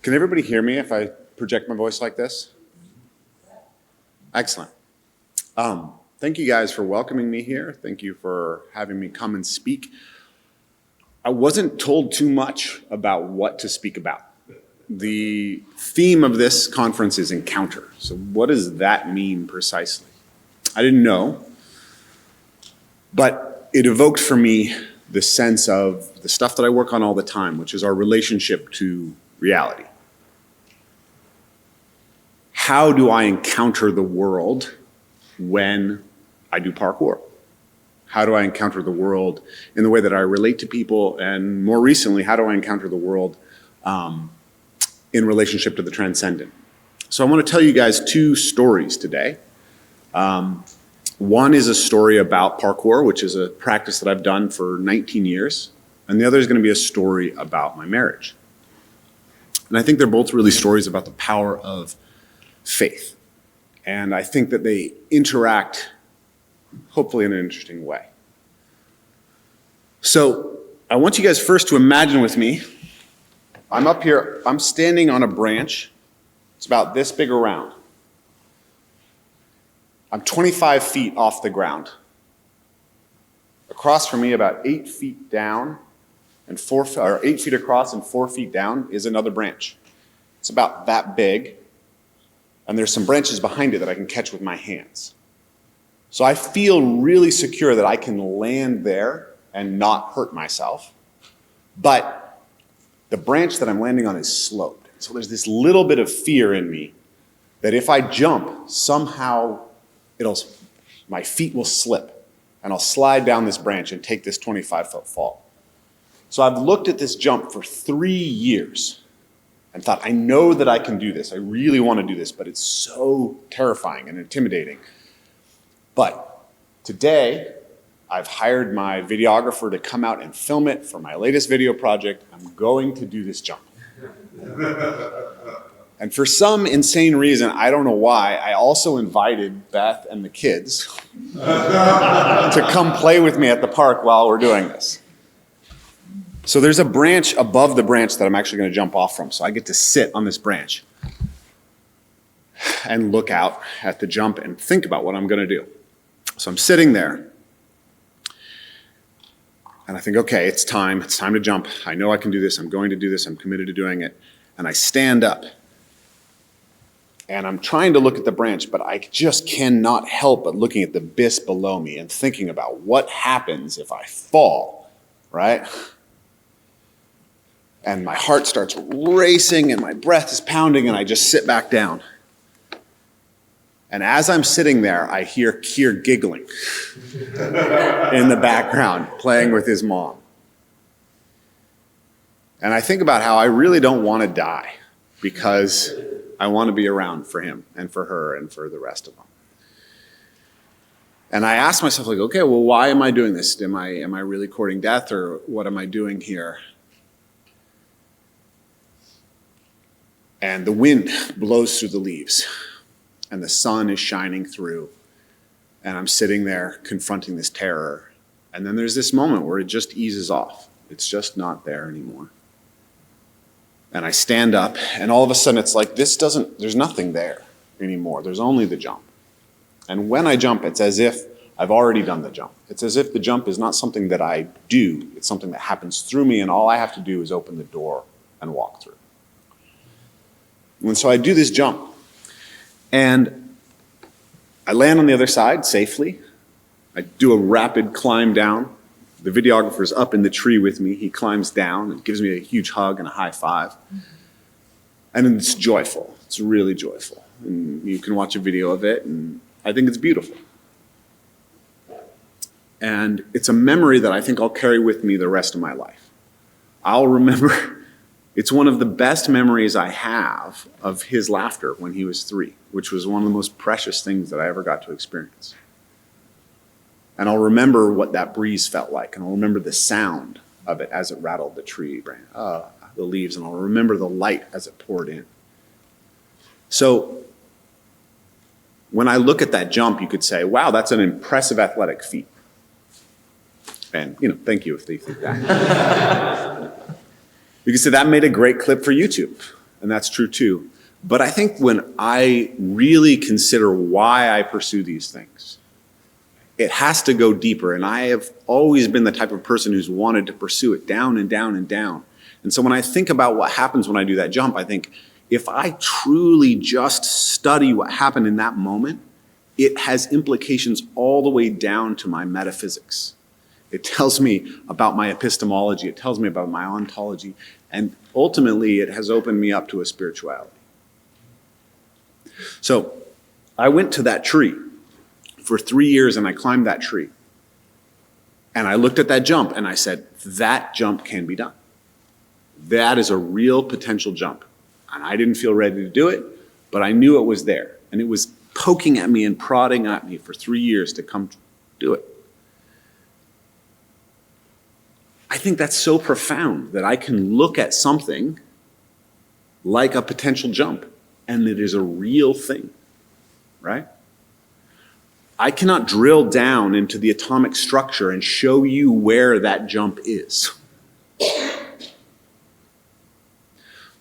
Can everybody hear me if I project my voice like this? Excellent. Thank you guys for welcoming me here. Thank you for having me come and speak. I wasn't told too much about what to speak about. The theme of this conference is encounter. So what does that mean precisely? I didn't know, but it evoked for me the sense of the stuff that I work on all the time, which is our relationship to reality. How do I encounter the world when I do parkour? How do I encounter the world in the way that I relate to people? And more recently, how do I encounter the world in relationship to the transcendent? So I want to tell you guys two stories today. One is a story about parkour, which is a practice that I've done for 19 years. And the other is going to be a story about my marriage. And I think they're both really stories about the power of faith. And I think that they interact, hopefully, in an interesting way. So I want you guys first to imagine with me, I'm up here, I'm standing on a branch. It's about this big around. I'm 25 feet off the ground. Across from me, about 8 feet down, and 8 feet across and 4 feet down is another branch. It's about that big. And there's some branches behind it that I can catch with my hands. So I feel really secure that I can land there and not hurt myself. But the branch that I'm landing on is sloped. So there's this little bit of fear in me that if I jump, somehow my feet will slip and I'll slide down this branch and take this 25-foot fall. So I've looked at this jump for 3 years and thought, I know that I can do this. I really want to do this, but it's so terrifying and intimidating. But today, I've hired my videographer to come out and film it for my latest video project. I'm going to do this jump. And for some insane reason, I don't know why, I also invited Beth and the kids to come play with me at the park while we're doing this. So there's a branch above the branch that I'm actually going to jump off from. So I get to sit on this branch and look out at the jump and think about what I'm going to do. So I'm sitting there and I think, okay, it's time to jump. I know I can do this. I'm going to do this. I'm committed to doing it. And I stand up and I'm trying to look at the branch, but I just cannot help but looking at the abyss below me and thinking about what happens if I fall, right? And my heart starts racing and my breath is pounding and I just sit back down. And as I'm sitting there, I hear Keir giggling in the background, playing with his mom. And I think about how I really don't want to die because I want to be around for him and for her and for the rest of them. And I ask myself, like, okay, well, why am I doing this? Am I really courting death, or what am I doing here? And the wind blows through the leaves, and the sun is shining through, and I'm sitting there confronting this terror. And then there's this moment where it just eases off. It's just not there anymore. And I stand up, and all of a sudden it's like, there's nothing there anymore. There's only the jump. And when I jump, it's as if I've already done the jump. It's as if the jump is not something that I do. It's something that happens through me, and all I have to do is open the door and walk through. And so I do this jump, and I land on the other side safely. I do a rapid climb down. The videographer's up in the tree with me. He climbs down and gives me a huge hug and a high five. And it's joyful. It's really joyful. And you can watch a video of it, and I think it's beautiful. And it's a memory that I think I'll carry with me the rest of my life. I'll remember. It's one of the best memories I have of his laughter when he was 3, which was one of the most precious things that I ever got to experience. And I'll remember what that breeze felt like, and I'll remember the sound of it as it rattled the tree, the leaves, and I'll remember the light as it poured in. So when I look at that jump, you could say, wow, that's an impressive athletic feat. And, thank you if you think that. You could say that made a great clip for YouTube. and that's true too. But I think when I really consider why I pursue these things, it has to go deeper. And I have always been the type of person who's wanted to pursue it down and down and down. And so when I think about what happens when I do that jump, I think if I truly just study what happened in that moment, it has implications all the way down to my metaphysics. It tells me about my epistemology. It tells me about my ontology. And ultimately, it has opened me up to a spirituality. So I went to that tree for 3 years and I climbed that tree. And I looked at that jump and I said, that jump can be done. That is a real potential jump. And I didn't feel ready to do it, but I knew it was there. And it was poking at me and prodding at me for 3 years to come do it. I think that's so profound that I can look at something like a potential jump and it is a real thing, right? I cannot drill down into the atomic structure and show you where that jump is.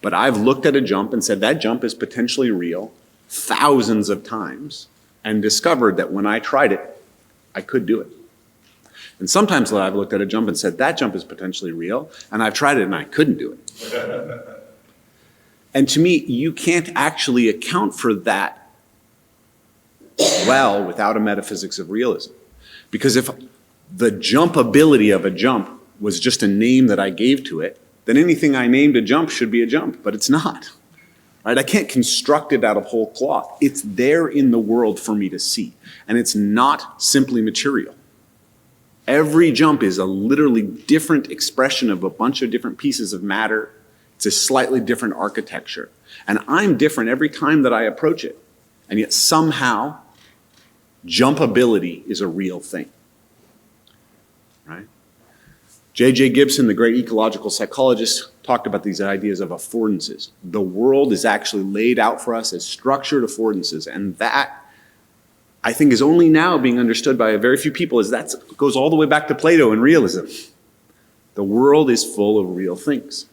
But I've looked at a jump and said that jump is potentially real thousands of times and discovered that when I tried it, I could do it. And sometimes I've looked at a jump and said that jump is potentially real and I've tried it and I couldn't do it. And to me, you can't actually account for that well without a metaphysics of realism. Because if the jumpability of a jump was just a name that I gave to it, then anything I named a jump should be a jump, but it's not. Right? I can't construct it out of whole cloth. It's there in the world for me to see. And it's not simply material. Every jump is a literally different expression of a bunch of different pieces of matter. It's a slightly different architecture. And I'm different every time that I approach it. And yet somehow, jumpability is a real thing. Right? J.J. Gibson, the great ecological psychologist, talked about these ideas of affordances. The world is actually laid out for us as structured affordances, and that, I think, is only now being understood by a very few people, as that goes all the way back to Plato and realism. The world is full of real things.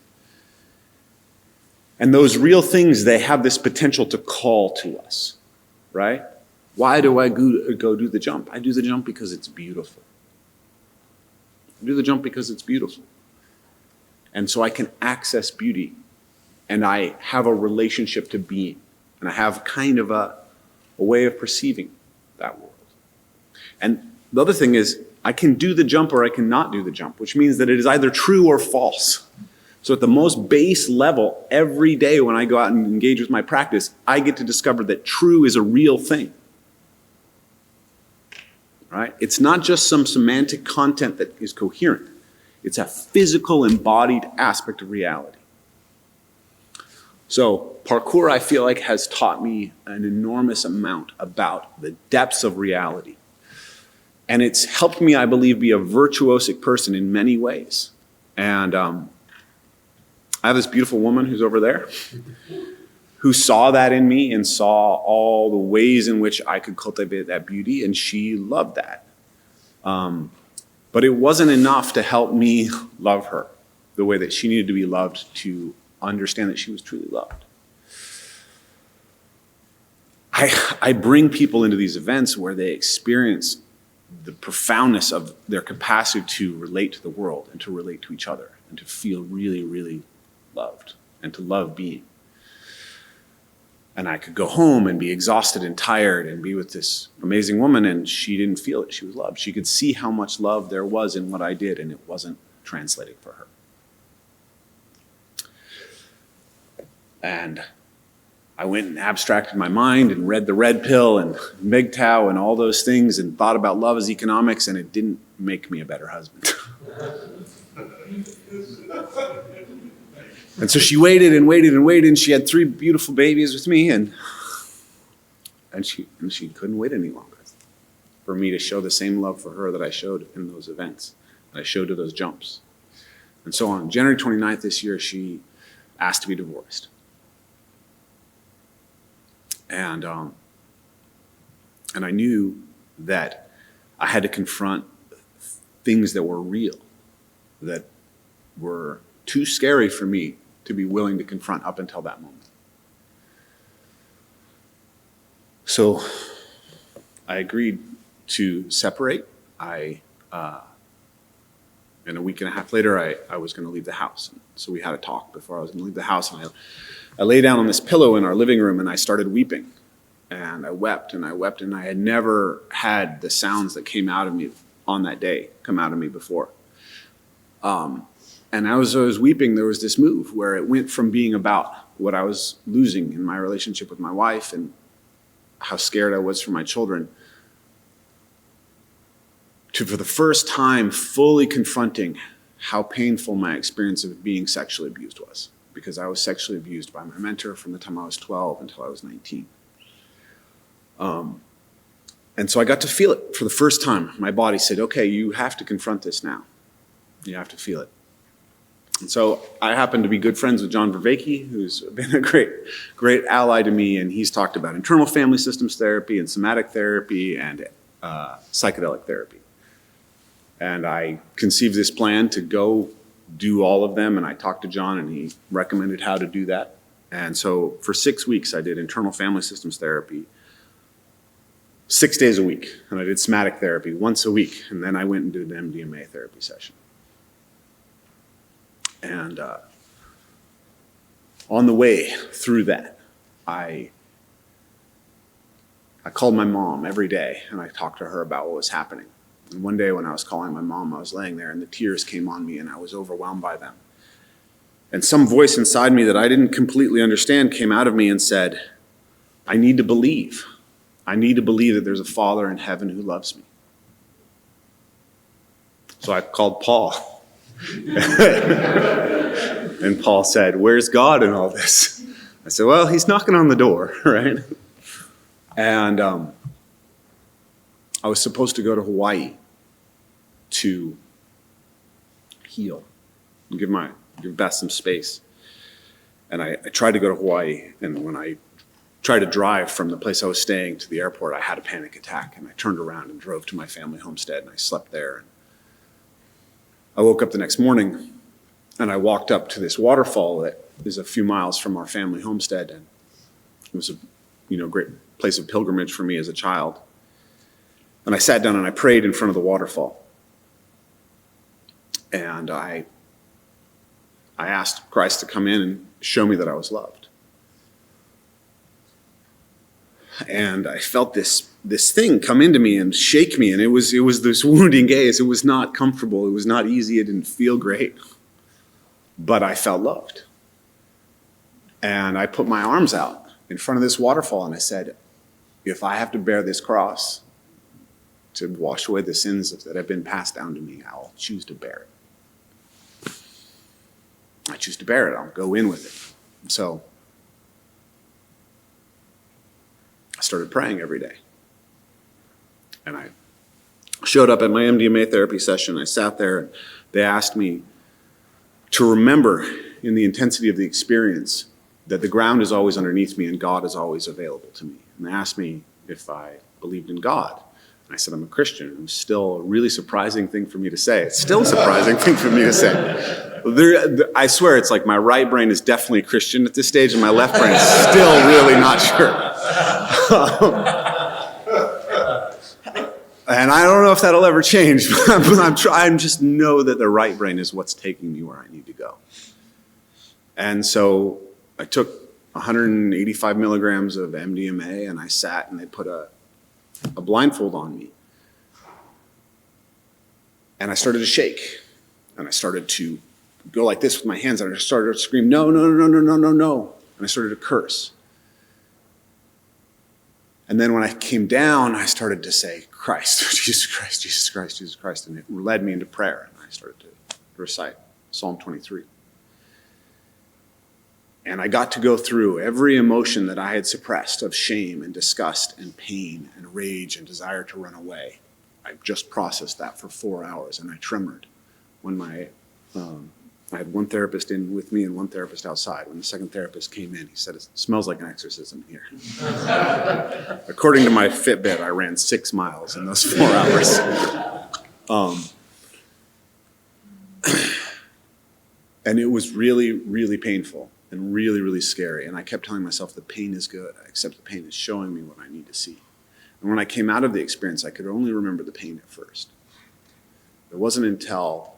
And those real things, they have this potential to call to us, right? Why do I go do the jump? I do the jump because it's beautiful. I do the jump because it's beautiful. And so I can access beauty. And I have a relationship to being. And I have kind of a way of perceiving that world. And the other thing is, I can do the jump or I cannot do the jump, which means that it is either true or false. So at the most base level, every day when I go out and engage with my practice, I get to discover that true is a real thing. Right? It's not just some semantic content that is coherent. It's a physical, embodied aspect of reality. So parkour, I feel like, has taught me an enormous amount about the depths of reality. And it's helped me, I believe, be a virtuosic person in many ways. And I have this beautiful woman who's over there who saw that in me and saw all the ways in which I could cultivate that beauty, and she loved that. But it wasn't enough to help me love her the way that she needed to be loved to understand that she was truly loved. I bring people into these events where they experience the profoundness of their capacity to relate to the world and to relate to each other and to feel really, really loved and to love being. And I could go home and be exhausted and tired and be with this amazing woman, and she didn't feel it. She was loved. She could see how much love there was in what I did, and it wasn't translating for her. And I went and abstracted my mind and read the Red Pill and MGTOW and all those things and thought about love as economics, and it didn't make me a better husband. And so she waited and waited and waited, and she had 3 beautiful babies with me, and she couldn't wait any longer for me to show the same love for her that I showed in those events, that I showed to those jumps. And so on January 29th this year, she asked to be divorced. And I knew that I had to confront things that were real, that were too scary for me to be willing to confront up until that moment. So I agreed to separate. And a week and a half later, I was going to leave the house. So we had a talk before I was going to leave the house. And I lay down on this pillow in our living room and I started weeping. And I wept and I wept, and I had never had the sounds that came out of me on that day come out of me before. And as I was weeping, there was this move where it went from being about what I was losing in my relationship with my wife and how scared I was for my children, to, for the first time, fully confronting how painful my experience of being sexually abused was. Because I was sexually abused by my mentor from the time I was 12 until I was 19. And so I got to feel it for the first time. My body said, okay, you have to confront this now. You have to feel it. And so I happen to be good friends with John Vervaeke, who's been a great ally to me, and he's talked about internal family systems therapy and somatic therapy and psychedelic therapy. And I conceived this plan to go do all of them, and I talked to John, and he recommended how to do that. And so for 6 weeks, I did internal family systems therapy 6 days a week, and I did somatic therapy once a week, and then I went and did an MDMA therapy session. And on the way through that, I called my mom every day, and I talked to her about what was happening. And one day when I was calling my mom, I was laying there, and the tears came on me, and I was overwhelmed by them. And some voice inside me that I didn't completely understand came out of me and said, I need to believe. I need to believe that there's a Father in heaven who loves me. So I called Paul. And Paul said, where's God in all this? I said, well, he's knocking on the door, right? And I was supposed to go to Hawaii to heal and give Beth some space. And I tried to go to Hawaii, and when I tried to drive from the place I was staying to the airport, I had a panic attack, and I turned around and drove to my family homestead, and I slept there. And I woke up the next morning, and I walked up to this waterfall that is a few miles from our family homestead, and it was a great place of pilgrimage for me as a child. And I sat down and I prayed in front of the waterfall. And I asked Christ to come in and show me that I was loved. And I felt this thing come into me and shake me, and it was this wounding gaze. It was not comfortable. It was not easy. It didn't feel great. But I felt loved. And I put my arms out in front of this waterfall, and I said, if I have to bear this cross to wash away the sins that have been passed down to me, I'll choose to bear it. I choose to bear it. I'll go in with it. And so I started praying every day. And I showed up at my MDMA therapy session. I sat there, and they asked me to remember in the intensity of the experience that the ground is always underneath me and God is always available to me. And they asked me if I believed in God. And I said, I'm a Christian. It was still a really surprising thing for me to say. It's still a surprising thing for me to say. I swear, it's like my right brain is definitely Christian at this stage, and my left brain is still really not sure. And I don't know if that'll ever change, but I just know that the right brain is what's taking me where I need to go. And so I took 185 milligrams of MDMA, and I sat, and they put a blindfold on me. And I started to shake, and I started to go like this with my hands, and I started to scream, no, no, no, no, no, no, no. And I started to curse. And then when I came down, I started to say, Christ, Jesus Christ, Jesus Christ, Jesus Christ. And it led me into prayer. And I started to recite Psalm 23. And I got to go through every emotion that I had suppressed of shame and disgust and pain and rage and desire to run away. I just processed that for 4 hours, and I tremored when I had one therapist in with me and one therapist outside. When the second therapist came in, he said, it smells like an exorcism here. According to my Fitbit, I ran 6 miles in those 4 hours. And it was really, really painful and really, really scary. And I kept telling myself the pain is good. I accept the pain is showing me what I need to see. And when I came out of the experience, I could only remember the pain at first. It wasn't until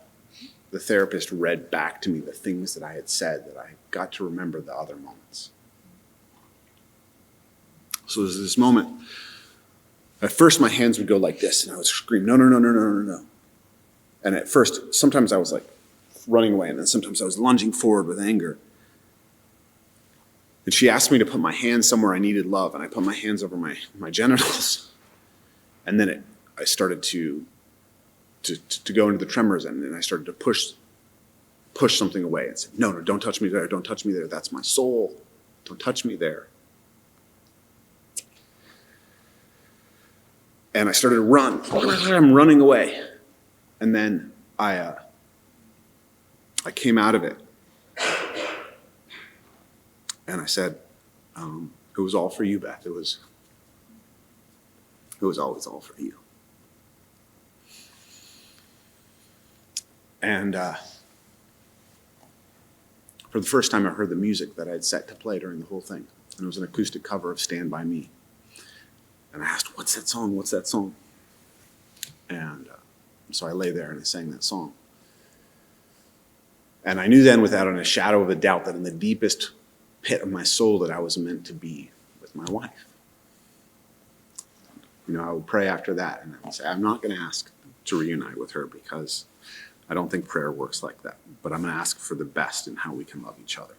the therapist read back to me the things that I had said that I got to remember the other moments. So there's this moment. At first, my hands would go like this, and I would scream, no, no, no, no, no, no, no. And at first, sometimes I was like running away, and then sometimes I was lunging forward with anger. And she asked me to put my hands somewhere I needed love, and I put my hands over my genitals. And then I started to go into the tremors, and then I started to push something away and said, no, no, don't touch me there, don't touch me there, that's my soul, don't touch me there. And I started to run. I'm running away. And then I came out of it. And I said, it was all for you, Beth. It was always all for you. And for the first time, I heard the music that I had set to play during the whole thing. And it was an acoustic cover of Stand By Me. And I asked, what's that song? What's that song? And so I lay there and I sang that song. And I knew then without a shadow of a doubt that in the deepest pit of my soul that I was meant to be with my wife. You know, I would pray after that and I would say, I'm not going to ask to reunite with her because I don't think prayer works like that. But I'm going to ask for the best in how we can love each other.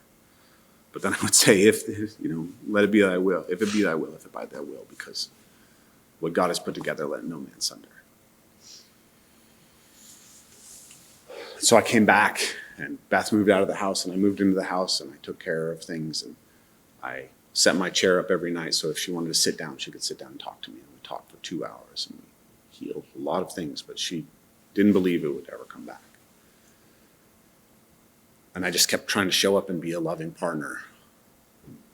But then I would say, if, let it be thy will. If it be thy will, if it be thy will, because what God has put together, let no man sunder. So I came back, and Beth moved out of the house, and I moved into the house, and I took care of things, and I set my chair up every night, so if she wanted to sit down, she could sit down and talk to me. And we talked for 2 hours, and we healed a lot of things, but she didn't believe it would ever come back. And I just kept trying to show up and be a loving partner.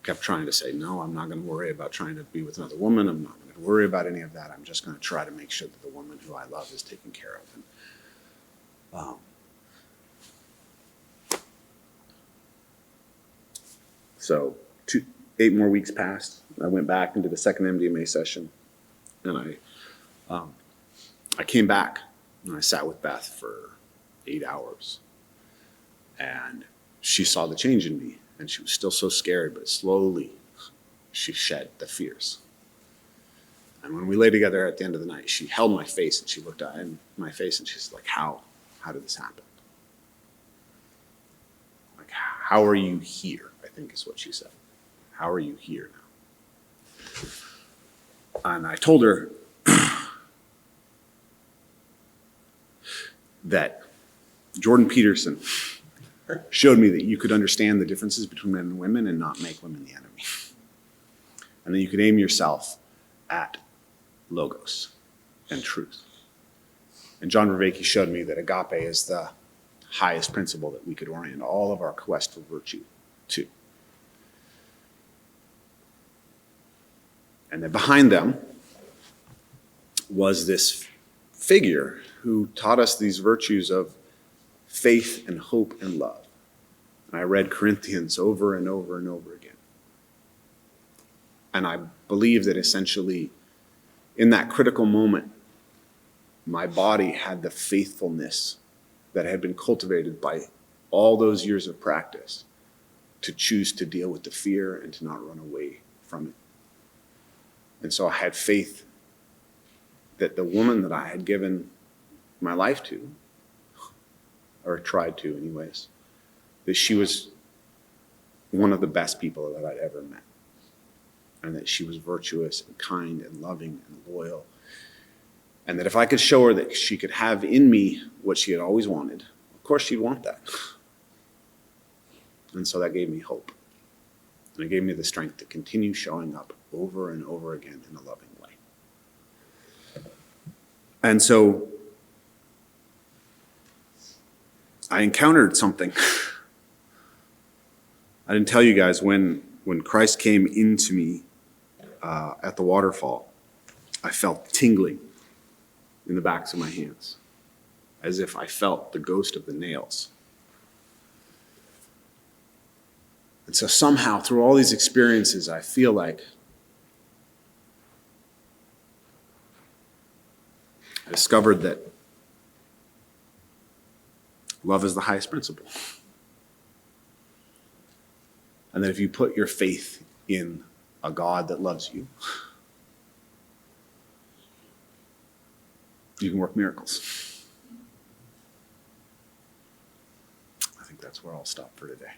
Kept trying to say, no, I'm not going to worry about trying to be with another woman. I'm not going to worry about any of that. I'm just going to try to make sure that the woman who I love is taken care of. And, so 8 more weeks passed. I went back and did a second MDMA session. And I came back and I sat with Beth for 8 hours. And she saw the change in me. And she was still so scared, but slowly she shed the fears. And when we lay together at the end of the night, she held my face and she looked at my face and she's like, how did this happen? Like, how are you here? I think is what she said. How are you here now? And I told her that Jordan Peterson showed me that you could understand the differences between men and women and not make women the enemy. And then you could aim yourself at logos and truth. And John Vervaeke showed me that agape is the highest principle that we could orient all of our quest for virtue to. And then behind them was this figure who taught us these virtues of faith and hope and love. And I read Corinthians over and over and over again. And I believe that essentially in that critical moment, my body had the faithfulness that had been cultivated by all those years of practice to choose to deal with the fear and to not run away from it. And so I had faith that the woman that I had given my life to, or tried to anyways, that she was one of the best people that I'd ever met. And that she was virtuous and kind and loving and loyal. And that if I could show her that she could have in me what she had always wanted, of course she'd want that. And so that gave me hope. And it gave me the strength to continue showing up over and over again in a loving way. And so I encountered something. I didn't tell you guys when Christ came into me at the waterfall, I felt tingling in the backs of my hands, as if I felt the ghost of the nails. And so somehow through all these experiences, I feel like I discovered that love is the highest principle. And that if you put your faith in a God that loves you, you can work miracles. I think that's where I'll stop for today.